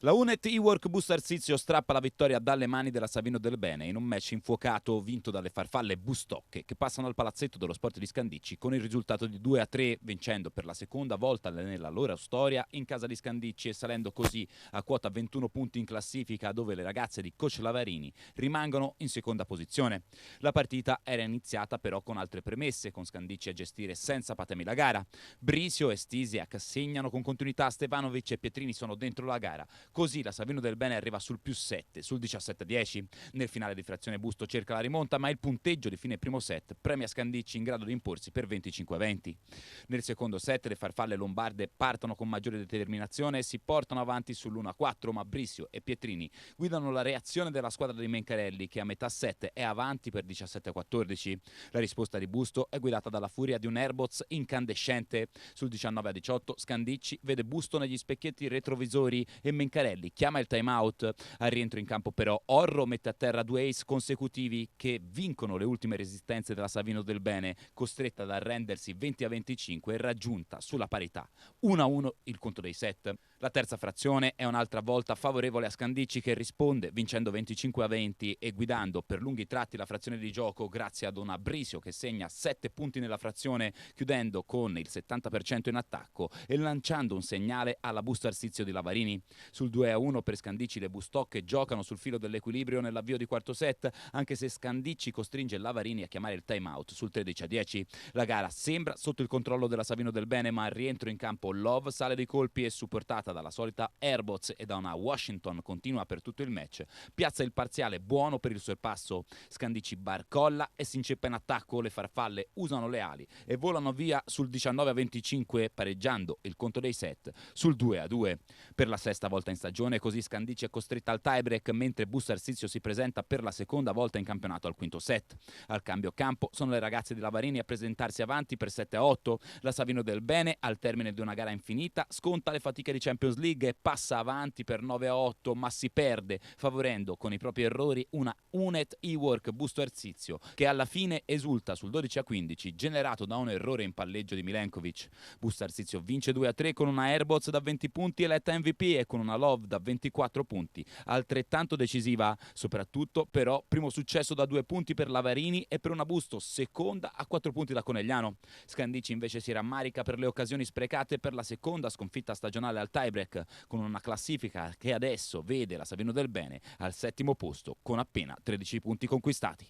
La Unet Iwork Busto Arsizio strappa la vittoria dalle mani della Savino del Bene in un match infuocato vinto dalle farfalle Bustocche, che passano al palazzetto dello sport di Scandicci con il risultato di 2-3, vincendo per la seconda volta nella loro storia in casa di Scandicci e salendo così a quota 21 punti in classifica, dove le ragazze di coach Lavarini rimangono in seconda posizione. La partita era iniziata però con altre premesse, con Scandicci a gestire senza patemi la gara. Brisio e Stisiak segnano con continuità, Stefanovic e Pietrini sono dentro la gara. Così la Savino del Bene arriva sul +7, sul 17-10. Nel finale di frazione Busto cerca la rimonta, ma il punteggio di fine primo set premia Scandicci in grado di imporsi per 25-20. Nel secondo set le farfalle lombarde partono con maggiore determinazione e si portano avanti sull'1-4, ma Brisio e Pietrini guidano la reazione della squadra di Mencarelli, che a metà set è avanti per 17-14. La risposta di Busto è guidata dalla furia di un Airbots incandescente. Sul 19-18 Scandicci vede Busto negli specchietti retrovisori e Mencarelli chiama il time out. Al rientro in campo però Orro mette a terra due ace consecutivi che vincono le ultime resistenze della Savino del Bene, costretta ad arrendersi 20-25 e raggiunta sulla parità 1-1 il conto dei set. La terza frazione è un'altra volta favorevole a Scandicci, che risponde vincendo 25-20 e guidando per lunghi tratti la frazione di gioco grazie ad una Brisio che segna 7 punti nella frazione, chiudendo con il 70% in attacco e lanciando un segnale alla Busto Arsizio di Lavarini. Sul 2-1 per Scandicci le Bustocche giocano sul filo dell'equilibrio nell'avvio di quarto set, anche se Scandicci costringe Lavarini a chiamare il time out sul 13-10. La gara sembra sotto il controllo della Savino del Bene, ma al rientro in campo Love sale dei colpi e, supportata dalla solita Airbots e da una Washington continua per tutto il match, piazza il parziale buono per il sorpasso. Scandicci barcolla e si inceppa in attacco, le farfalle usano le ali e volano via sul 19-25, pareggiando il conto dei set sul 2-2. Per la sesta volta in stagione così Scandicci è costretta al tiebreak, mentre Busto Arsizio si presenta per la seconda volta in campionato al quinto set. Al cambio campo sono le ragazze di Lavarini a presentarsi avanti per 7-8. La Savino del Bene, al termine di una gara infinita, sconta le fatiche di Champions League e passa avanti per 9-8, ma si perde, favorendo con i propri errori una Unet Iwork Busto Arsizio, che alla fine esulta sul 12-15, generato da un errore in palleggio di Milenkovic. Busto Arsizio vince 2-3 con una Airbots da 20 punti eletta MVP e con una Love da 24 punti, altrettanto decisiva. Soprattutto però primo successo da 2 punti per Lavarini e per una Busto seconda a 4 punti da Conegliano. Scandicci invece si rammarica per le occasioni sprecate per la seconda sconfitta stagionale al tiebreak, con una classifica che adesso vede la Savino del Bene al settimo posto con appena 13 punti conquistati.